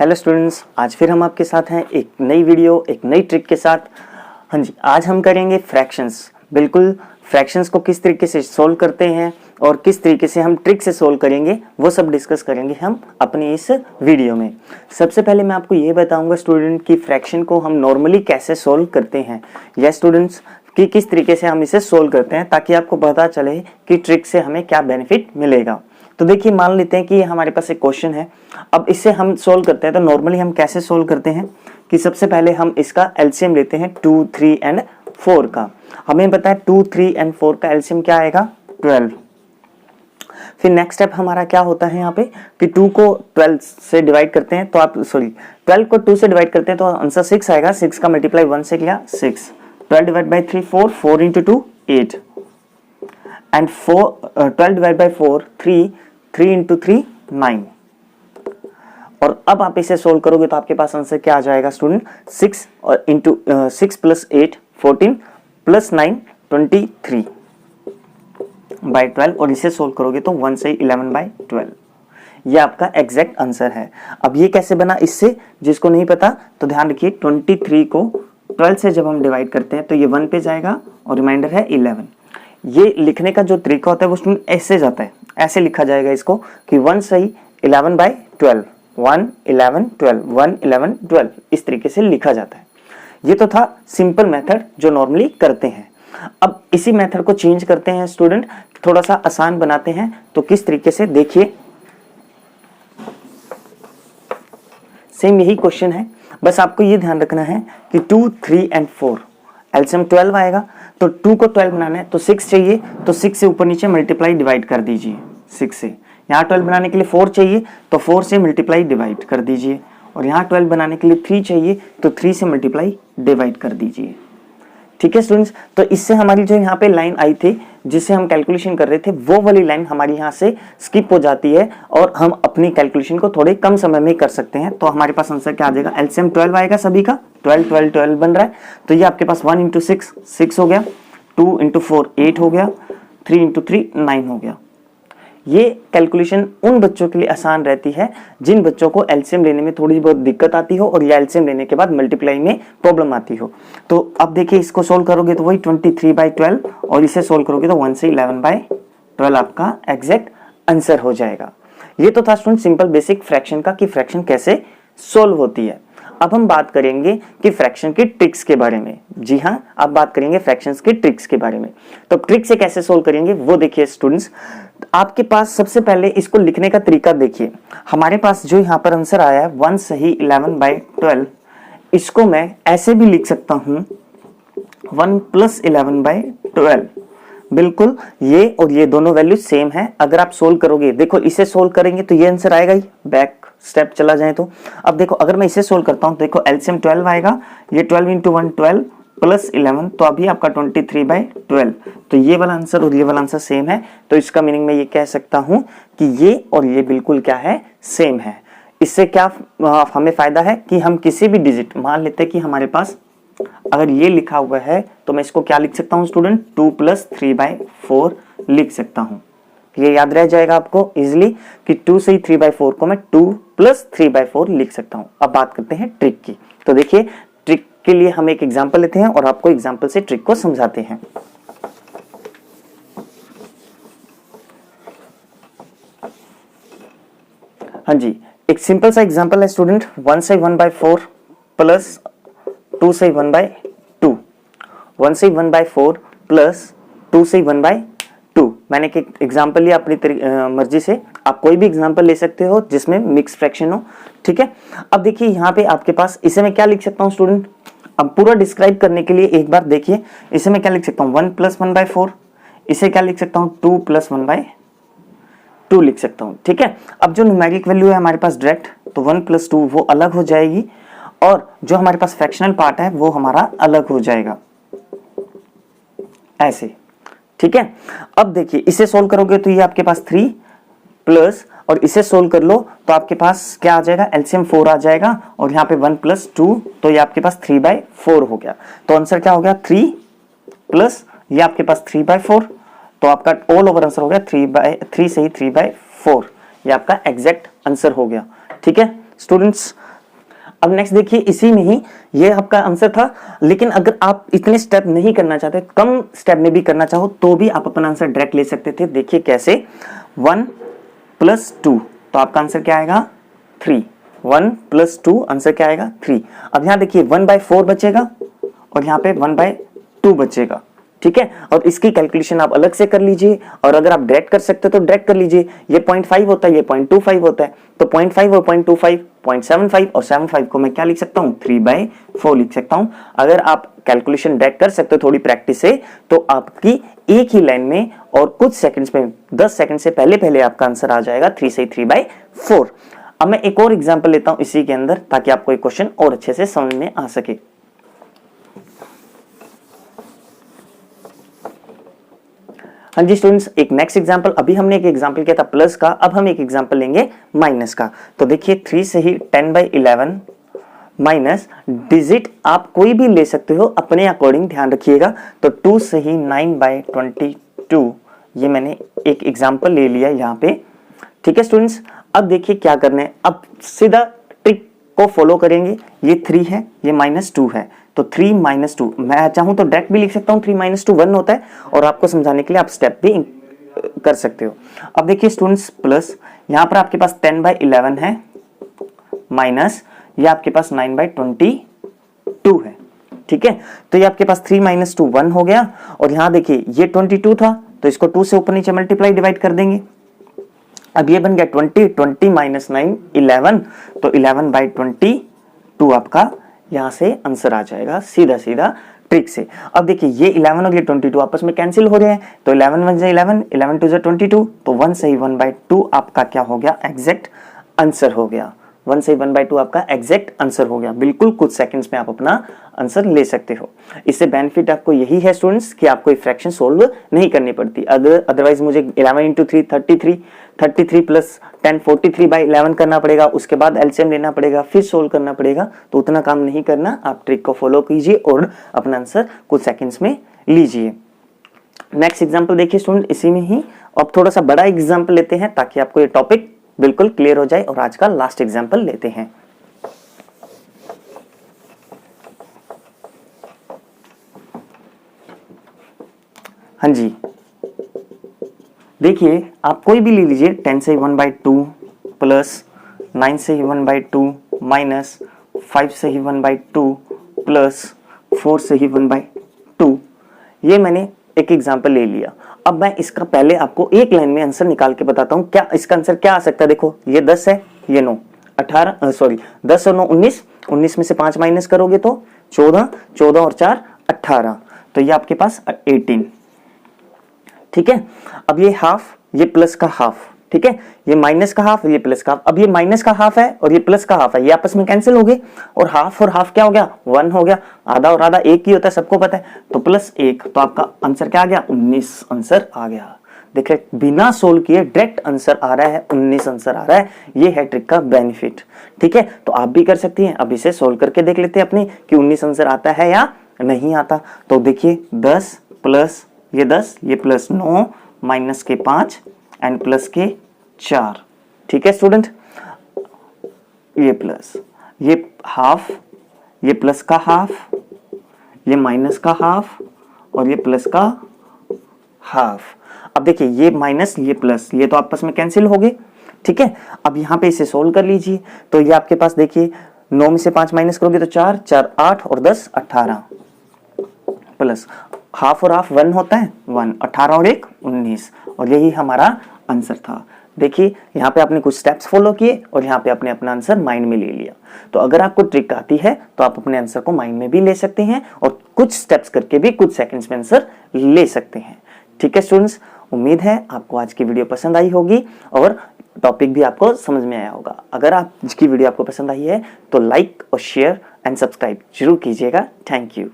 Hello students, आज फिर हम आपके साथ हैं एक नई वीडियो एक नई ट्रिक के साथ। हाँ जी, आज हम करेंगे फ्रैक्शंस। बिल्कुल, फ्रैक्शंस को किस तरीके से सोल्व करते हैं और किस तरीके से हम ट्रिक से सोल्व करेंगे वो सब डिस्कस करेंगे हम अपनी इस वीडियो में। सबसे पहले मैं आपको ये बताऊंगा स्टूडेंट कि फ्रैक्शन को हम नॉर्मली कैसे सोल्व करते हैं या स्टूडेंट्स कि किस तरीके से हम इसे सोल्व करते हैं, ताकि आपको पता चले कि ट्रिक से हमें क्या बेनिफिट मिलेगा। तो देखिए, मान लेते हैं कि हमारे पास एक क्वेश्चन है। अब इससे हम सोल्व करते हैं तो नॉर्मली हम कैसे सोल्व करते हैं कि सबसे पहले हम इसका एलसीएम लेते हैं 2, 3 एंड 4 का। हमें पता है 2, 3 एंड 4 का एलसीएम क्या आएगा, 12। फिर नेक्स्ट स्टेप हमारा क्या होता है यहाँ पे कि 2 को 12 से डिवाइड करते हैं तो 12 को 2 से डिवाइड करते हैं तो आंसर 6 आएगा। 6 का मल्टीप्लाई 1 से किया 6। 12 divide by 3 4, 4 into 2 8 and 12 divide by 4 3 into 3 9। और अब आप इसे सोल्व करोगे तो आपके पास आंसर क्या आ जाएगा स्टूडेंट, 6 और इंटू 6 प्लस 8 14 प्लस 9 23 बाई 12। और इसे सोल्व करोगे तो 1 से 11 बाई 12। ये आपका एग्जैक्ट आंसर है। अब ये कैसे बना, इससे जिसको नहीं पता तो ध्यान रखिए, 23 को 12 से जब हम डिवाइड करते हैं तो ये 1 पे जाएगा और रिमाइंडर है 11। ये लिखने का जो तरीका होता है वो स्टूडेंट ऐसे जाता है, ऐसे लिखा जाएगा इसको कि 1 सही 11 बाई 12, 1 11 12, 1 11 12, इस तरीके से लिखा जाता है। ये तो था सिंपल मेथड जो नॉर्मली करते हैं। अब इसी मेथड को चेंज करते हैं स्टूडेंट, थोड़ा सा आसान बनाते हैं। तो किस तरीके से, देखिए सेम यही क्वेश्चन है, बस आपको ये ध्यान रखना है कि 2, 3 एंड 4 एलसीएम 12 आएगा। तो 2 को 12 बनाना है तो 6 चाहिए, तो 6 से ऊपर नीचे मल्टीप्लाई डिवाइड कर दीजिए 6 से। यहाँ 12 बनाने के लिए 4 चाहिए तो 4 से मल्टीप्लाई डिवाइड कर दीजिए। और यहाँ 12 बनाने के लिए 3 चाहिए तो 3 से मल्टीप्लाई डिवाइड कर दीजिए। ठीक है स्टूडेंट्स, तो इससे हमारी जो यहाँ पे लाइन आई थी जिससे हम कैलकुलेशन कर रहे थे वो वाली लाइन हमारी यहाँ से स्किप हो जाती है और हम अपनी कैलकुलेशन को थोड़े कम समय में कर सकते हैं। तो हमारे पास आंसर क्या आ जाएगा, एलसीएम 12 आएगा सभी का, 12 12 12 बन रहा है। तो ये आपके पास 1 इंटू 6 6 हो गया, 2 इंटू 4 8 हो गया, 3 इंटू 3 9 हो गया। ये कैलकुलेशन उन बच्चों के लिए आसान रहती है जिन बच्चों को एलसीएम लेने में थोड़ी बहुत दिक्कत आती हो और या एलसीएम लेने के बाद मल्टीप्लाई में प्रॉब्लम आती हो। तो अब देखिए, इसको सोल्व करोगे तो वही 23 बाई 12 और इसे सोल्व करोगे तो 1 से 11 बाई 12 आपका एग्जैक्ट आंसर हो जाएगा। ये तो था स्टूडेंट सिंपल बेसिक फ्रैक्शन का कि फ्रैक्शन कैसे सोल्व होती है। अब हम बात करेंगे कि फ्रैक्शन की ट्रिक्स के बारे में। जी हाँ, अब बात करेंगे फ्रैक्शंस की ट्रिक्स के बारे में। तो ट्रिक से कैसे सोल्व करेंगे वो देखिए स्टूडेंट्स, आपके पास सबसे पहले इसको लिखने का तरीका देखिए। हमारे पास जो यहाँ पर आंसर आया है 1 सही 11 बाई 12, इसको मैं ऐसे भी लिख सकता हूँ 1 प्लस 11 बाई 12। बिल्कुल, ये और ये दोनों वैल्यू सेम है। अगर आप सोल्व करोगे, देखो इसे सोल्व करेंगे तो ये आंसर आएगा ही, बैक स्टेप चला जाए तो। अब देखो, अगर मैं इसे सोल्व करता हूं तो देखो एलसीएम 12 आएगा, ये 12 इंटू 1 12 प्लस 11, तो अभी आपका 23 बाई 12। तो ये वाला आंसर और ये वाला आंसर सेम है। तो इसका मीनिंग मैं ये कह सकता हूं कि ये और ये बिल्कुल क्या है, सेम है। इससे क्या हमें फायदा है कि हम किसी भी डिजिट, मान लेते हैं कि हमारे पास अगर ये लिखा हुआ है तो मैं इसको क्या लिख सकता हूं स्टूडेंट, 2 प्लस 3 बाई 4 लिख सकता हूं। ये याद रह जाएगा आपको इजिली कि 2 से 3 बाई 4 को मैं 2 प्लस 3 बाई 4 लिख सकता हूं। अब बात करते हैं ट्रिक की। तो देखिए, ट्रिक के लिए हम एक एग्जांपल लेते हैं और आपको एग्जांपल से ट्रिक को समझाते हैं। हाँ जी, एक सिंपल सा एग्जांपल है स्टूडेंट, 1 से 1 बाई 4 प्लस 2 से 1 बाई 2, 1 से 1 बाई 4 प्लस 2 से 1 बाई 2। मैंने एक एग्जांपल लिया अपनी मर्जी से, आप कोई भी एग्जांपल ले सकते हो जिसमें मिक्स फ्रैक्शन हो। ठीक है, अब देखिए यहाँ पे आपके पास, इसे मैं क्या लिख सकता हूँ स्टूडेंट, अब पूरा डिस्क्राइब करने के लिए एक बार देखिए, इसे मैं क्या लिख सकता हूँ 1 प्लस 1 बाई 4, इसे क्या लिख सकता हूँ 2 प्लस 1 बाई 2 लिख सकता हूँ। ठीक है, अब जो न्यूमेरिक वैल्यू है हमारे पास डायरेक्ट, तो 1 प्लस 2 वो अलग हो जाएगी और जो हमारे पास फ्रैक्शनल पार्ट है वो हमारा अलग हो जाएगा ऐसे। ठीक है, अब देखिए इसे सोल्व करोगे तो ये आपके पास 3 प्लस, और इसे सोल्व कर लो तो आपके पास क्या आ जाएगा, एलसीएम 4 आ जाएगा और यहाँ पे 1 प्लस 2, तो ये आपके पास 3 बाई 4 हो गया। तो आंसर क्या हो गया, 3 प्लस ये आपके पास 3 बाई 4, तो आपका ऑल ओवर आंसर हो गया 3 से ही 3 बाई 4। ये आपका एग्जैक्ट आंसर हो गया। ठीक है, स्टूडेंट्स अब नेक्स्ट देखिए, इसी में ही ये आपका आंसर था, लेकिन अगर आप इतने स्टेप नहीं करना चाहते, कम स्टेप में भी करना चाहो तो भी आप अपना आंसर डायरेक्ट ले सकते थे। देखिए कैसे, 1 + 2, तो आपका आंसर क्या आएगा 3। 1 + 2 आंसर क्या आएगा 3। अब यहां देखिए 1/4 बचेगा और यहाँ पे 1/2 बचेगा, ठीक है। और इसकी कैलकुलेशन आप अलग से कर लीजिए, और अगर आप डायरेक्ट कर सकते हो तो डायरेक्ट कर लीजिए। ये 0.5 होता है, ये 0.25 होता है, तो 0.5 और 0.25 0.75, और 75 को मैं क्या लिख सकता हूँ 3/4 लिख सकता हूँ। अगर आप कैलकुलेशन डायरेक्ट कर सकते हो थोड़ी प्रैक्टिस से, तो आपकी एक ही लाइन में और कुछ सेकंड्स में 10 सेकंड से पहले पहले आपका आंसर आ जाएगा 3 से 3/4। अब मैं एक और एग्जाम्पल लेता हूं इसी के अंदर, ताकि आपको एक क्वेश्चन और अच्छे से समझ में आ सके। हाँ जी स्टूडेंट्स, एक नेक्स्ट एग्जांपल, अभी हमने एक एग्जांपल किया था प्लस का, अब हम एक एग्जांपल लेंगे माइनस का। तो देखिए 3 से ही 10/11 माइनस, डिजिट आप कोई भी ले सकते हो अपने अकॉर्डिंग, ध्यान रखिएगा। तो 2 से ही 9/22, ये मैंने एक एग्जांपल ले लिया यहाँ पे, ठीक है स्टूडेंट्स। अब देखिए क्या करना है, अब सीधा ट्रिक को फॉलो करेंगे। ये 3 है, ये -2 है, तो 3 - 2, मैं चाहूं तो डायरेक्ट भी लिख सकता हूं, 3 - 2 1 होता है, और आपको समझाने के लिए आप स्टेप भी कर सकते हो। अब देखिए स्टूडेंट्स, प्लस यहां पर आपके पास 10/11 है, माइनस ये आपके पास 9/22 है, ठीक है। तो ये आपके पास 3 - 2 1 हो गया, और यहां देखिए ये 22 था, तो इसको 2 से ऊपर नीचे मल्टीप्लाई डिवाइड कर देंगे। अब ये बन गया 20 - 9 11, तो 11/22 आपका यहां से आंसर आ जाएगा सीधा सीधा ट्रिक से। अब देखिए ये 11 और ये 22 आपस में कैंसिल हो रहे हैं, तो 11 1 11, 11 2 22, तो 1 से ही 1/2 आपका क्या हो गया, एग्जैक्ट आंसर हो गया। 1 से 1/2 आपका एग्जैक्ट आंसर हो गया। बिल्कुल कुछ सेकंड्स में आप अपना आंसर ले सकते हो। इससे बेनिफिट आपको यही है स्टूडेंट्स कि आपको फ्रैक्शन सोल्व नहीं करनी पड़ती। अदरवाइज मुझे 11 × 3 33, 33 + 10 43/11 करना पड़ेगा, उसके बाद एलसीएम लेना पड़ेगा, फिर सोल्व करना पड़ेगा, तो उतना काम नहीं करना। आप ट्रिक को फॉलो कीजिए और अपना आंसर कुछ सेकंड्स में लीजिए। नेक्स्ट एग्जाम्पल देखिए स्टूडेंट, इसी में ही अब थोड़ा सा बड़ा एग्जाम्पल लेते हैं ताकि आपको ये टॉपिक बिल्कुल क्लियर हो जाए, और आज का लास्ट एग्जाम्पल लेते हैं। हाँ जी, देखिए आप कोई भी ले लीजिए, 10 से 1/2 प्लस 9 से 1/2 माइनस 5 से 1/2 प्लस 4 से 1/2। ये मैंने एक एग्जाम्पल ले लिया। अब मैं इसका पहले आपको एक लाइन में आंसर निकाल के बताता हूं, क्या इसका आंसर क्या आ सकता है। देखो ये 10 है, ये 9, 10 और 9 19, 19 में से 5 माइनस करोगे तो 14, 14 और 4 18, तो ये आपके पास 18, ठीक है। अब ये हाफ, ये प्लस का हाफ, ठीक है, ये माइनस का हाफ, ये प्लस का हाफ। अब ये माइनस का हाफ है और ये प्लस का हाफ है, ये आपस में कैंसिल हो गए, और हाफ क्या हो गया 1 हो गया। आधा और आधा एक ही होता है, सबको पता है, तो +1, तो आपका आंसर क्या आ गया 19 आंसर आ गया। देखिए बिना सोल्व किए डायरेक्ट आंसर आ रहा है, 19 आंसर आ रहा है। ये है ट्रिक का बेनिफिट, ठीक है। तो आप भी कर सकती हैं। अब इसे सोल्व करके देख लेते हैं अपनी कि 19 आंसर आता है या नहीं आता। तो देखिए 10 प्लस ये 10, ये +9 माइनस के 5 एंड प्लस के 4, ठीक है स्टूडेंट। ये प्लस, ये हाफ, ये प्लस का हाफ, ये माइनस का हाफ, और ये प्लस का हाफ। अब देखिए ये माइनस, ये प्लस, ये तो आपस में कैंसिल हो गए, ठीक है। अब यहां पे इसे सोल्व कर लीजिए, तो ये आपके पास देखिए 9 में से 5 माइनस करोगे तो 4, 4 8 और 10 18, प्लस हाफ और हाफ 1 होता है, 1, 18 और 1 19, और यही हमारा आंसर था। देखिए यहाँ पे आपने कुछ स्टेप्स फॉलो किए और यहाँ पे आपने अपना आंसर माइंड में ले लिया। तो अगर आपको ट्रिक आती है तो आप अपने आंसर को माइंड में भी ले सकते हैं और कुछ स्टेप्स करके भी कुछ सेकंड्स में आंसर ले सकते हैं, ठीक है स्टूडेंट्स। उम्मीद है आपको आज की वीडियो पसंद आई होगी और टॉपिक भी आपको समझ में आया होगा। अगर आज की वीडियो आपको पसंद आई है तो लाइक और शेयर एंड सब्सक्राइब जरूर कीजिएगा। Thank you.